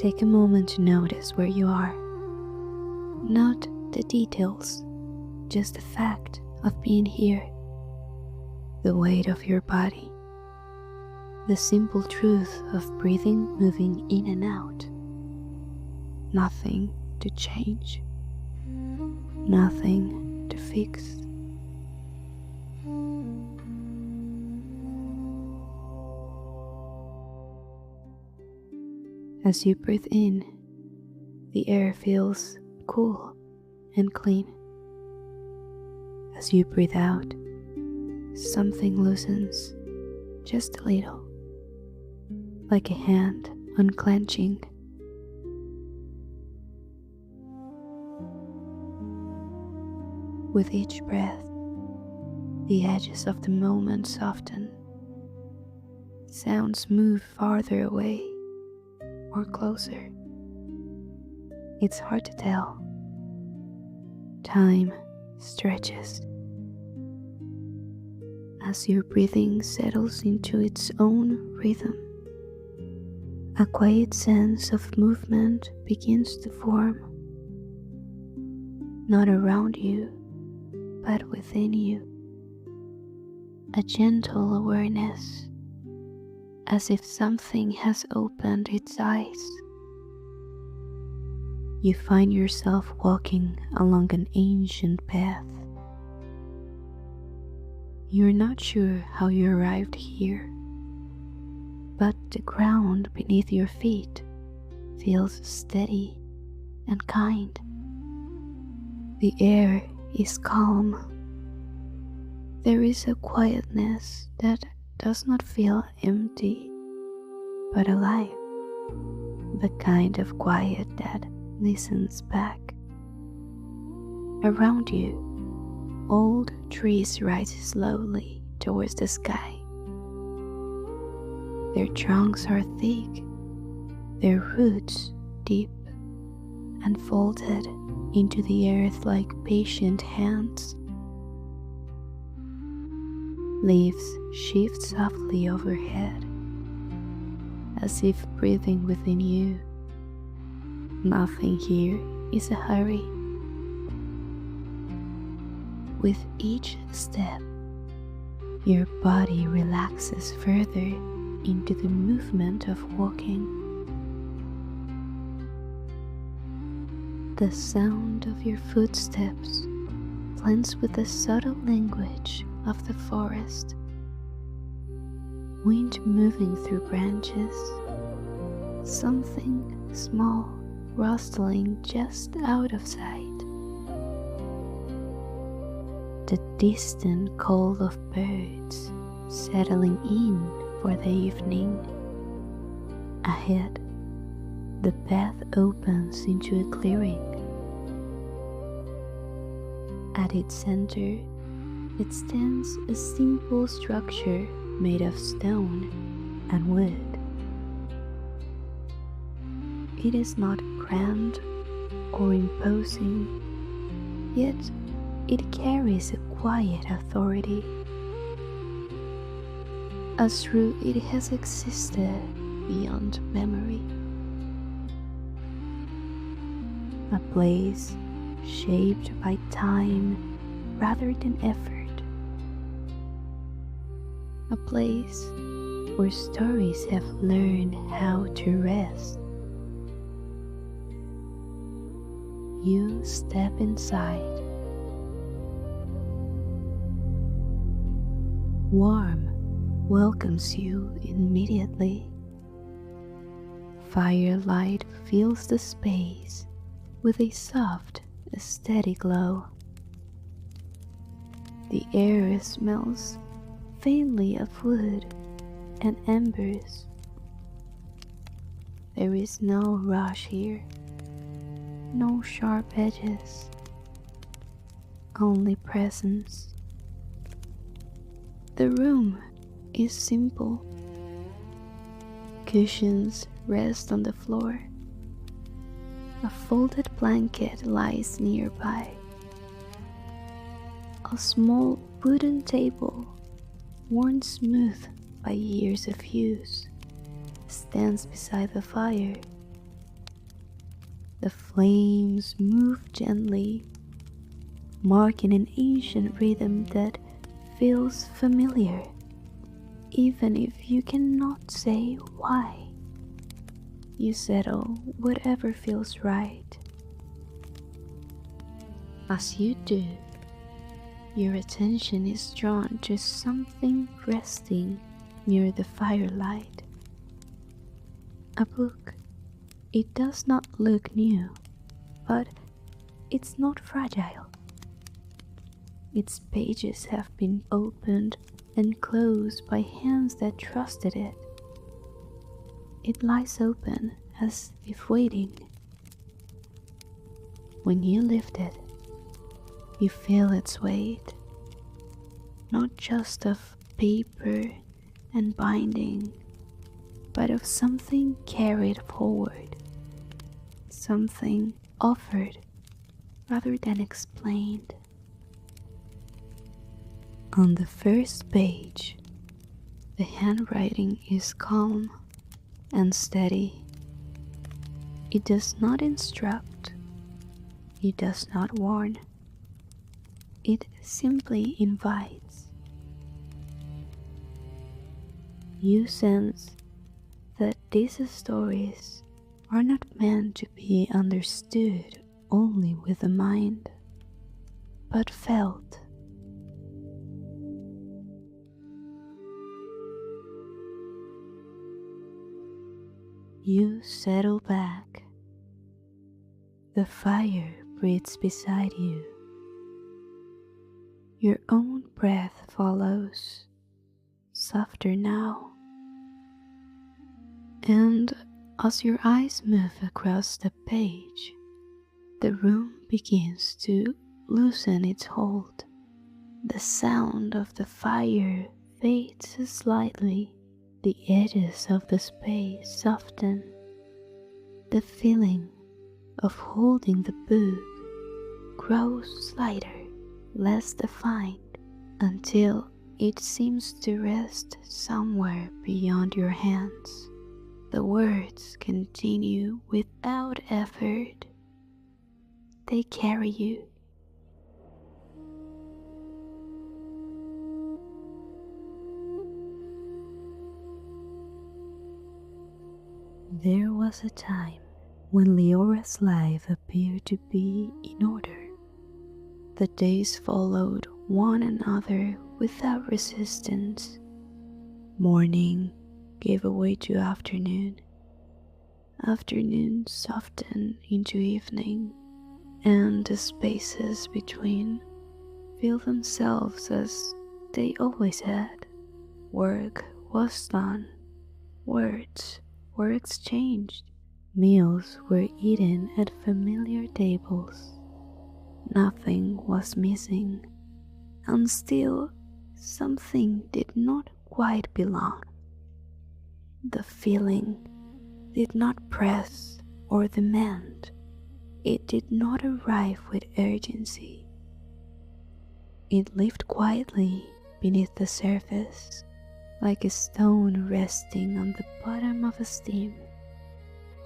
Take a moment to notice where you are. Not the details, just the fact of being here. The weight of your body. The simple truth of breathing, moving in and out. Nothing to change. Nothing to fix. As you breathe in, the air feels cool and clean. As you breathe out, something loosens just a little, like a hand unclenching. With each breath, the edges of the moment soften. Sounds move farther away or closer. It's hard to tell. Time stretches. As your breathing settles into its own rhythm, a quiet sense of movement begins to form, not around you, but within you. A gentle awareness, as if something has opened its eyes. You find yourself walking along an ancient path. You're not sure how you arrived here, but the ground beneath your feet feels steady and kind. The air is calm. There is a quietness that does not feel empty, but alive. The kind of quiet that listens back. Around you, old trees rise slowly towards the sky. Their trunks are thick, their roots deep, and folded into the earth like patient hands. Leaves shift softly overhead, as if breathing within you. Nothing here is a hurry. With each step, your body relaxes further into the movement of walking. The sound of your footsteps blends with the subtle language of the forest. Wind moving through branches, something small rustling just out of sight. The distant call of birds settling in for the evening. Ahead, the path opens into a clearing. At its center, it stands a simple structure made of stone and wood. It is not grand or imposing, yet it carries a quiet authority, as though it has existed beyond memory. A place shaped by time rather than effort. A place where stories have learned how to rest. You step inside. Warmth welcomes you immediately. Firelight fills the space with a soft, steady glow. The air smells faintly of wood and embers. There is no rush here, no sharp edges, only presence. The room is simple. Cushions rest on the floor. A folded blanket lies nearby. A small wooden table, worn smooth by years of use, stands beside the fire. The flames move gently, marking an ancient rhythm that feels familiar, even if you cannot say why. You settle whatever feels right. As you do, your attention is drawn to something resting near the firelight. A book. It does not look new, but it's not fragile. Its pages have been opened and closed by hands that trusted it. It lies open as if waiting. When you lift it, you feel its weight, not just of paper and binding, but of something carried forward, something offered rather than explained. On the first page, the handwriting is calm and steady. It does not instruct, it does not warn, it simply invites. You sense that these stories are not meant to be understood only with the mind, but felt. You settle back. The fire breathes beside you. Your own breath follows, softer now. And as your eyes move across the page, the room begins to loosen its hold. The sound of the fire fades slightly. The edges of the space soften. The feeling of holding the book grows lighter, less defined, until it seems to rest somewhere beyond your hands. The words continue without effort. They carry you. There was a time when Leora's life appeared to be in order. The days followed one another without resistance. Morning gave way to afternoon. Afternoon softened into evening, and the spaces between filled themselves as they always had. Work was done. Words were exchanged. Meals were eaten at familiar tables. Nothing was missing, and still something did not quite belong. The feeling did not press or demand. It did not arrive with urgency. It lived quietly beneath the surface, like a stone resting on the bottom of a stream,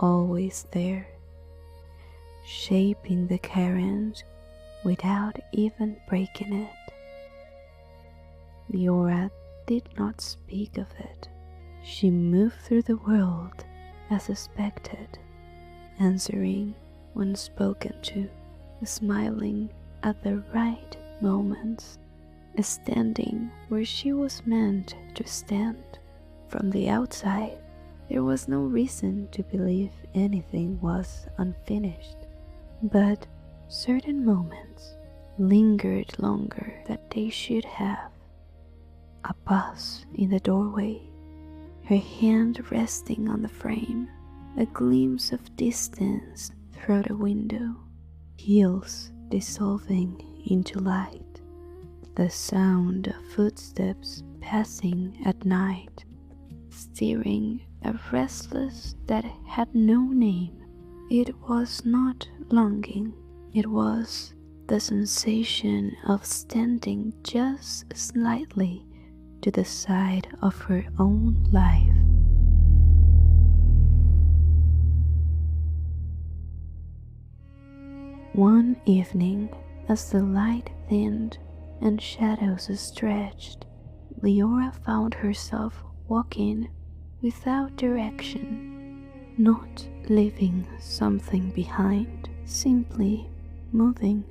always there, shaping the current without even breaking it. Leora did not speak of it. She moved through the world as expected, answering when spoken to, smiling at the right moments, standing where she was meant to stand. From the outside, there was no reason to believe anything was unfinished, but certain moments lingered longer than they should have. A pause in the doorway, her hand resting on the frame, a glimpse of distance through the window, heels dissolving into light, the sound of footsteps passing at night, stirring a restless that had no name. It was not longing, it was the sensation of standing just slightly to the side of her own life. One evening, as the light thinned and shadows stretched, Leora found herself walking without direction, not leaving something behind, simply moving.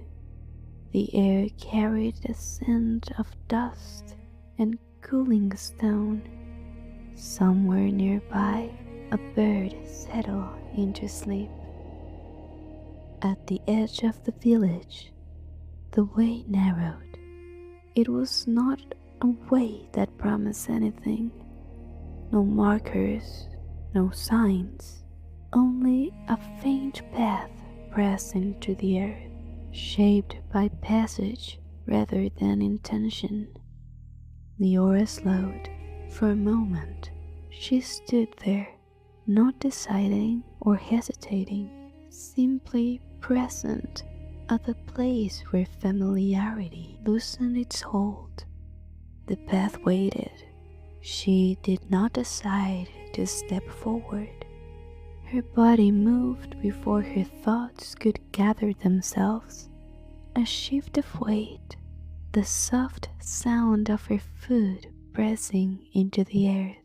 The air carried a scent of dust and cooling stone. Somewhere nearby, a bird settled into sleep. At the edge of the village, the way narrowed. It was not a way that promised anything. No markers, no signs, only a faint path pressed into the earth, shaped by passage rather than intention. Leora slowed. For a moment, she stood there, not deciding or hesitating, simply present at the place where familiarity loosened its hold. The path waited. She did not decide to step forward. Her body moved before her thoughts could gather themselves. A shift of weight, the soft sound of her foot pressing into the earth.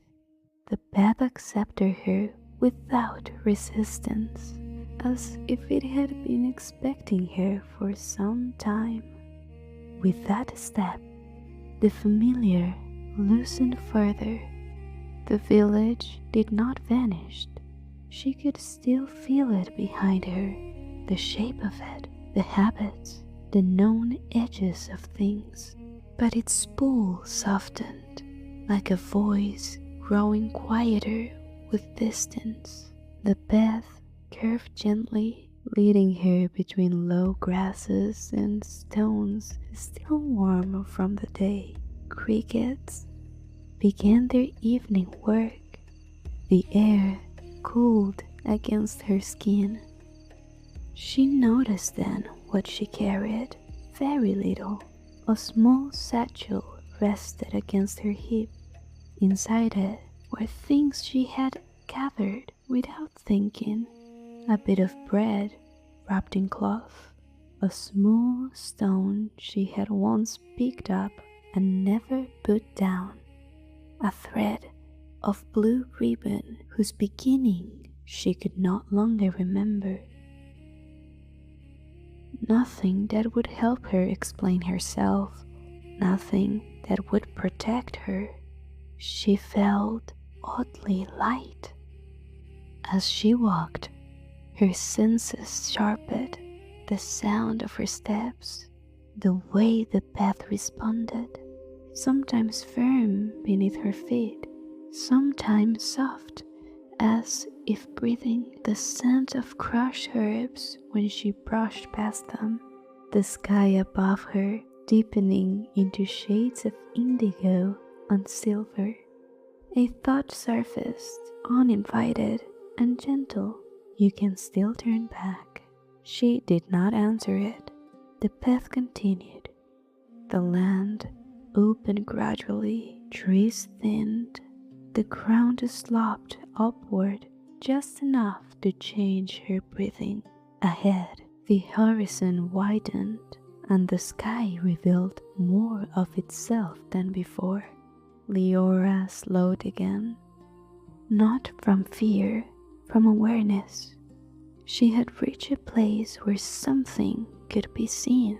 The path accepted her without resistance, as if it had been expecting her for some time. With that step, the familiar loosened further. The village did not vanish. She could still feel it behind her, the shape of it, the habits, the known edges of things. But its pull softened, like a voice growing quieter with distance. The path curved gently, leading her between low grasses and stones still warm from the day. Crickets began their evening work. The air cooled against her skin. She noticed then what she carried, very little. A small satchel rested against her hip. Inside it were things she had gathered without thinking. A bit of bread wrapped in cloth, a small stone she had once picked up and never put down, a thread of blue ribbon whose beginning she could not longer remember. Nothing that would help her explain herself, nothing that would protect her. She felt oddly light. As she walked, her senses sharpened, the sound of her steps, the way the path responded, sometimes firm beneath her feet, sometimes soft, as if breathing the scent of crushed herbs when she brushed past them. The sky above her deepening into shades of indigo and silver. A thought surfaced, uninvited and gentle. You can still turn back. She did not answer it. The path continued. The land opened gradually, trees thinned, the ground sloped upward just enough to change her breathing. Ahead, the horizon widened, and the sky revealed more of itself than before. Leora slowed again, not from fear, from awareness. She had reached a place where something could be seen.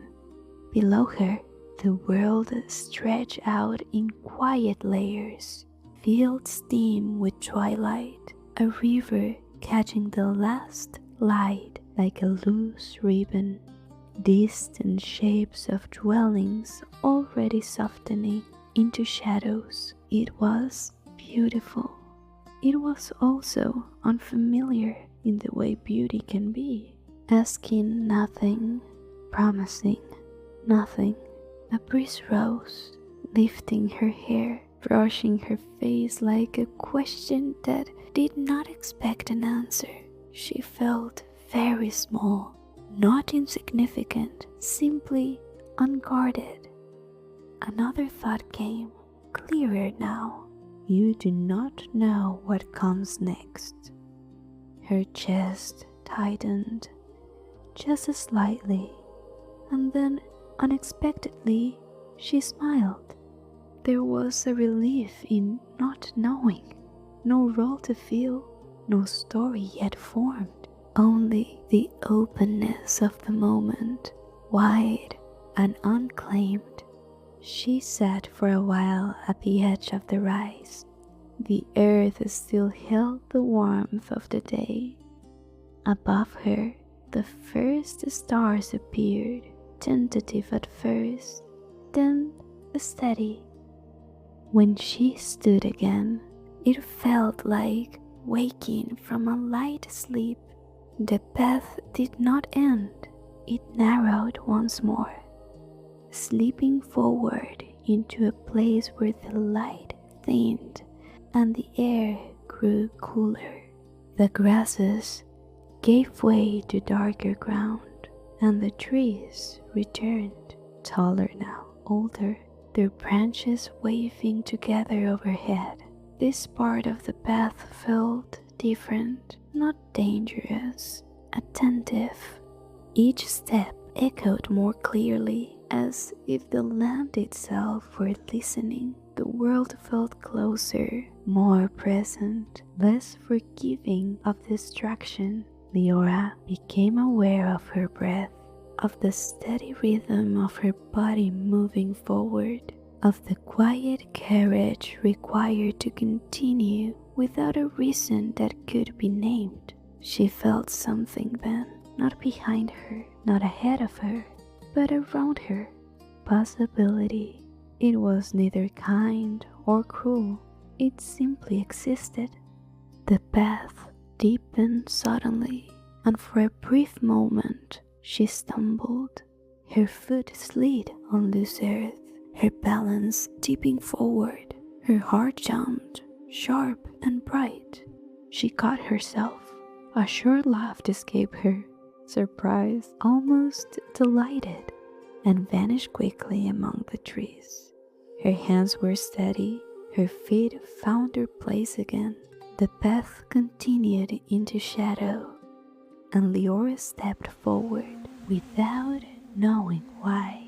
Below her, the world stretched out in quiet layers. Fields dim with twilight, a river catching the last light like a loose ribbon, distant shapes of dwellings already softening into shadows. It was beautiful. It was also unfamiliar in the way beauty can be, asking nothing, promising nothing. A breeze rose, lifting her hair, brushing her face like a question that did not expect an answer. She felt very small, not insignificant, simply unguarded. Another thought came, clearer now. You do not know what comes next. Her chest tightened. just slightly, and then unexpectedly she smiled. There was a relief in not knowing, no role to fill, no story yet formed, only the openness of the moment, wide and unclaimed. She sat for a while at the edge of the rise. The earth still held the warmth of the day. Above her, the first stars appeared, tentative at first, then steady. When she stood again, it felt like waking from a light sleep. The path did not end, it narrowed once more, slipping forward into a place where the light thinned and the air grew cooler. The grasses gave way to darker ground, and the trees returned, taller now, older, their branches waving together overhead. This part of the path felt different, not dangerous, attentive. Each step echoed more clearly, as if the land itself were listening. The world felt closer, more present, less forgiving of distraction. Leora became aware of her breath, of the steady rhythm of her body moving forward, of the quiet courage required to continue without a reason that could be named. She felt something then, not behind her, not ahead of her, but around her. Possibility. It was neither kind or cruel, it simply existed. The path deepened suddenly, and for a brief moment she stumbled. Her foot slid on loose earth, her balance tipping forward. Her heart jumped, sharp and bright. She caught herself. A short laugh escaped her, surprised, almost delighted, and vanished quickly among the trees. Her hands were steady, her feet found their place again. The path continued into shadow, and Leora stepped forward without knowing why.